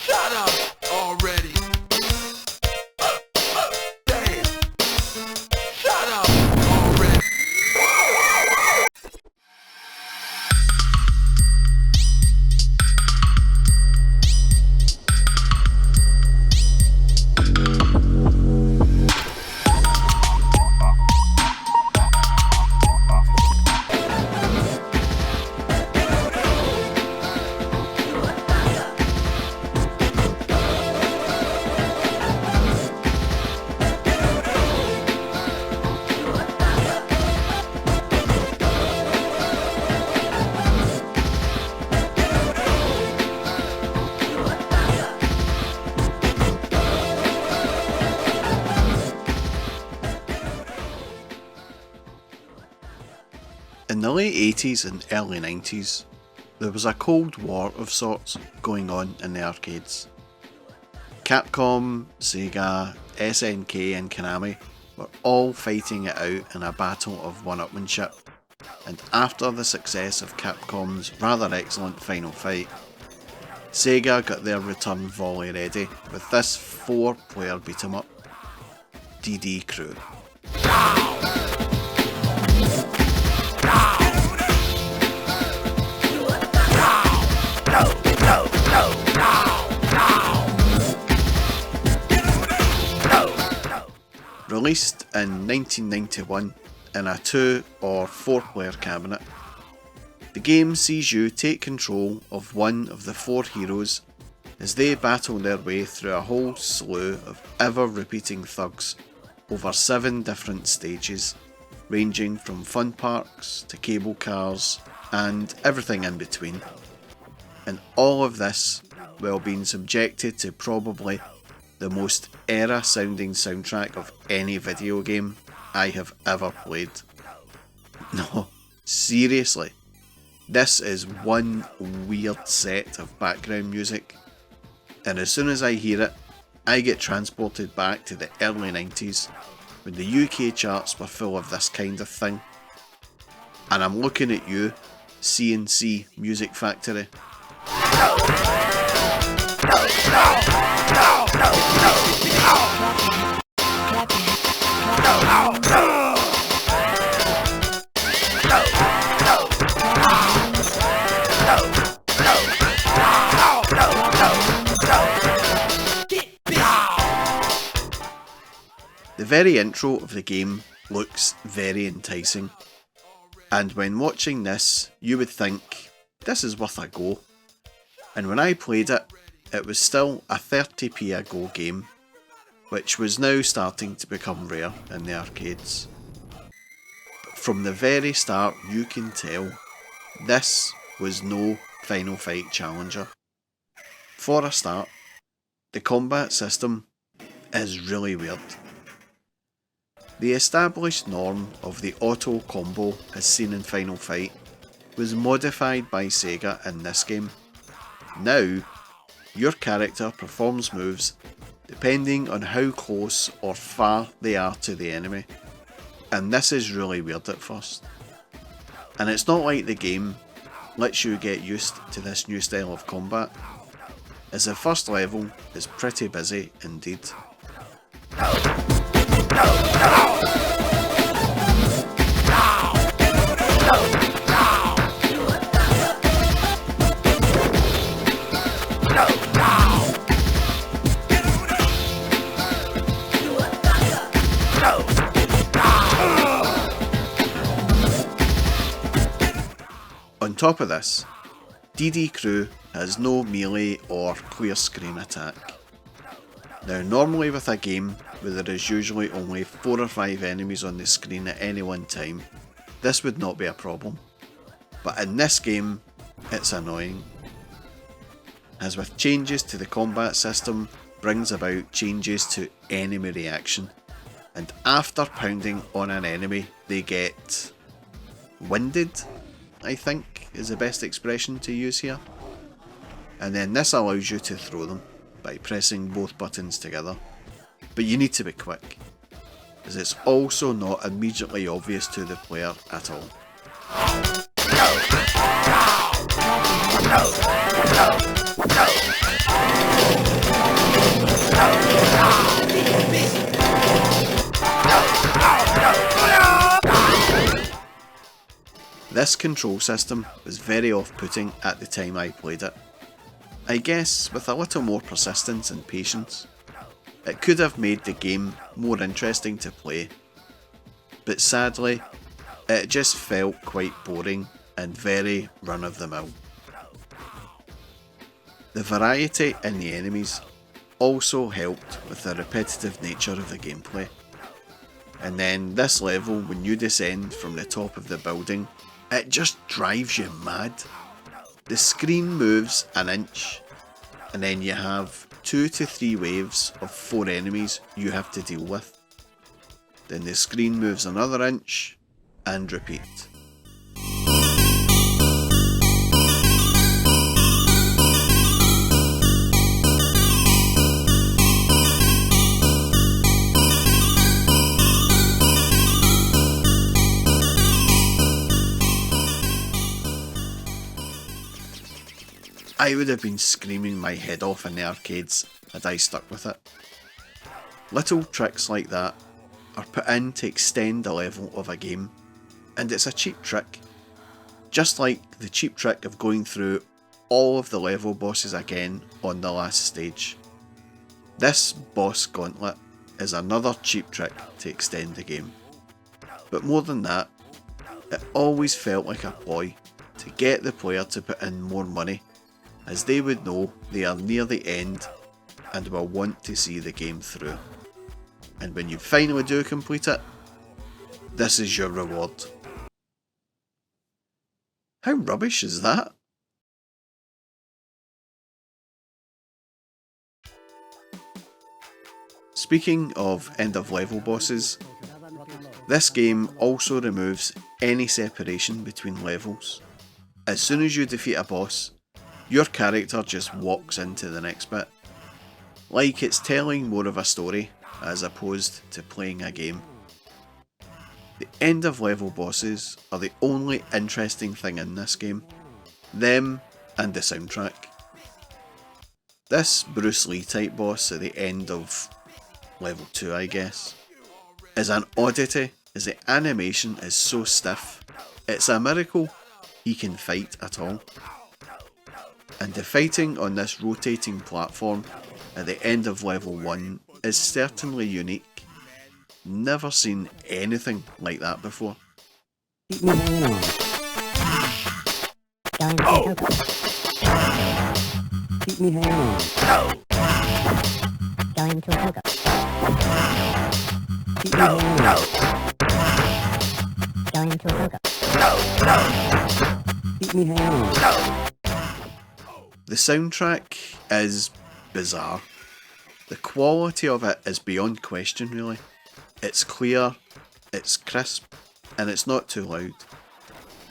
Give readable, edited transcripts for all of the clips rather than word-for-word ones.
Shut up already. Damn. Shut up already. In the late 80s and early 90s, there was a Cold War of sorts going on in the arcades. Capcom, Sega, SNK and Konami were all fighting it out in a battle of one-upmanship, and after the success of Capcom's rather excellent final fight, Sega got their return volley ready with this 4-player beat-em-up, DD Crew. Released in 1991 in a 2 or 4 player cabinet, the game sees you take control of one of the 4 heroes as they battle their way through a whole slew of ever repeating thugs over 7 different stages, ranging from fun parks to cable cars and everything in between. And all of this while being subjected to probably the most era sounding soundtrack of any video game I have ever played. No, seriously, this is one weird set of background music, and as soon as I hear it, I get transported back to the early 90s when the UK charts were full of this kind of thing. And I'm looking at you, C+C Music Factory. The very intro of the game looks very enticing, and when watching this you would think this is worth a go, and when I played it, it was still a 30p a go game, which was now starting to become rare in the arcades. But from the very start you can tell this was no Final Fight challenger. For a start, the combat system is really weird. The established norm of the auto combo as seen in Final Fight was modified by Sega in this game. Now, your character performs moves depending on how close or far they are to the enemy, and this is really weird at first. And it's not like the game lets you get used to this new style of combat, as the first level is pretty busy indeed. On top of this, DD Crew has no melee or clear screen attack. Now normally with a game where there is usually only 4 or 5 enemies on the screen at any one time, this would not be a problem. But in this game, it's annoying. As with changes to the combat system brings about changes to enemy reaction, and after pounding on an enemy they get winded, I think is the best expression to use here. And then this allows you to throw them by pressing both buttons together. But you need to be quick, as it's also not immediately obvious to the player at all. This control system was very off-putting at the time I played it. I guess with a little more persistence and patience, it could have made the game more interesting to play. But sadly, it just felt quite boring and very run-of-the-mill. The variety in the enemies also helped with the repetitive nature of the gameplay. And then this level, when you descend from the top of the building, it just drives you mad. The screen moves an inch, and then you have 2 to 3 waves of 4 enemies you have to deal with. Then the screen moves another inch, and repeat. I would have been screaming my head off in the arcades had I stuck with it. Little tricks like that are put in to extend the level of a game, and it's a cheap trick. Just like the cheap trick of going through all of the level bosses again on the last stage. This boss gauntlet is another cheap trick to extend the game. But more than that, it always felt like a ploy to get the player to put in more money, as they would know they are near the end and will want to see the game through. And when you finally do complete it, this is your reward. How rubbish is that? Speaking of end of level bosses, this game also removes any separation between levels. As soon as you defeat a boss, your character just walks into the next bit, like it's telling more of a story as opposed to playing a game. The end of level bosses are the only interesting thing in this game, them and the soundtrack. This Bruce Lee type boss at the end of level 2, I guess, is an oddity as the animation is so stiff, it's a miracle he can fight at all. And the fighting on this rotating platform at the end of level 1 is certainly unique. Never seen anything like that before. Keep me hanging on. Going to Keep me hanging on. Going to a hookup. Keep me hanging on. Going to a hookup. Keep me hanging on. The soundtrack is bizarre. The quality of it is beyond question, really. It's clear, it's crisp, and it's not too loud.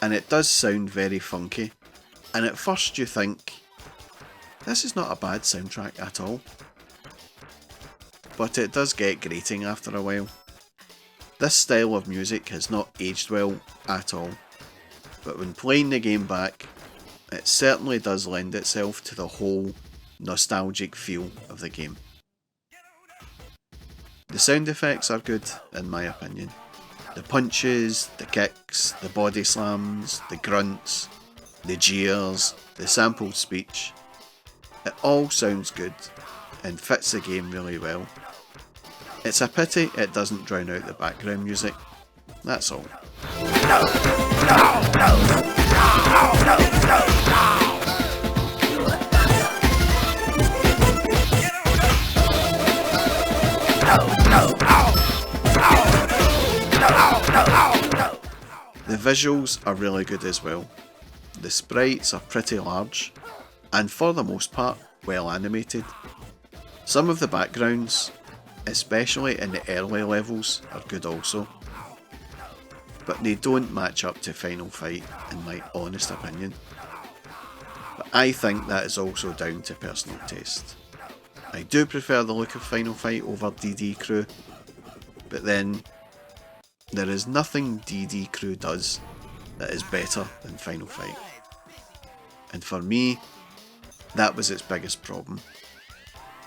And it does sound very funky. And at first you think, this is not a bad soundtrack at all. But it does get grating after a while. This style of music has not aged well at all. But when playing the game back, it certainly does lend itself to the whole nostalgic feel of the game. The sound effects are good, in my opinion. The punches, the kicks, the body slams, the grunts, the jeers, the sampled speech. It all sounds good and fits the game really well. It's a pity it doesn't drown out the background music. That's all. The visuals are really good as well. The sprites are pretty large, and for the most part, well animated. Some of the backgrounds, especially in the early levels, are good also. But they don't match up to Final Fight, in my honest opinion. But I think that is also down to personal taste. I do prefer the look of Final Fight over DD Crew, but then there is nothing DD Crew does that is better than Final Fight. And for me, that was its biggest problem.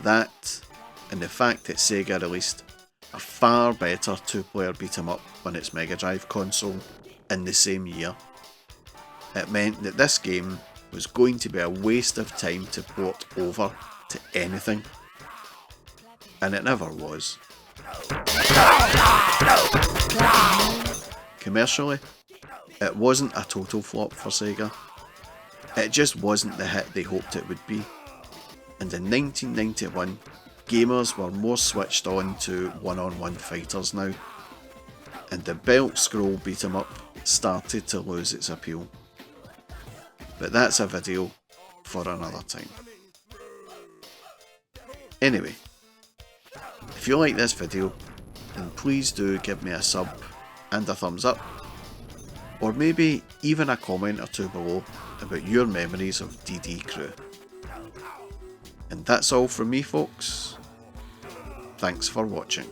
That, and the fact that Sega released a far better 2-player beat-em-up on its Mega Drive console in the same year. it meant that this game was going to be a waste of time to port over to anything. And it never was. Commercially, it wasn't a total flop for Sega. It just wasn't the hit they hoped it would be. And in 1991, gamers were more switched on to one-on-one fighters now, and the belt scroll beat 'em up started to lose its appeal. But that's a video for another time. Anyway, if you like this video, then please do give me a sub and a thumbs up, or maybe even a comment or two below about your memories of DD Crew. And that's all from me, folks. Thanks for watching.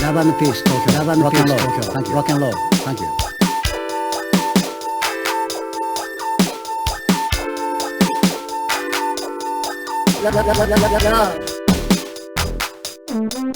Love and peace, Tokyo. Love and peace, Tokyo. Thank you. Rock and roll. Thank you. Love.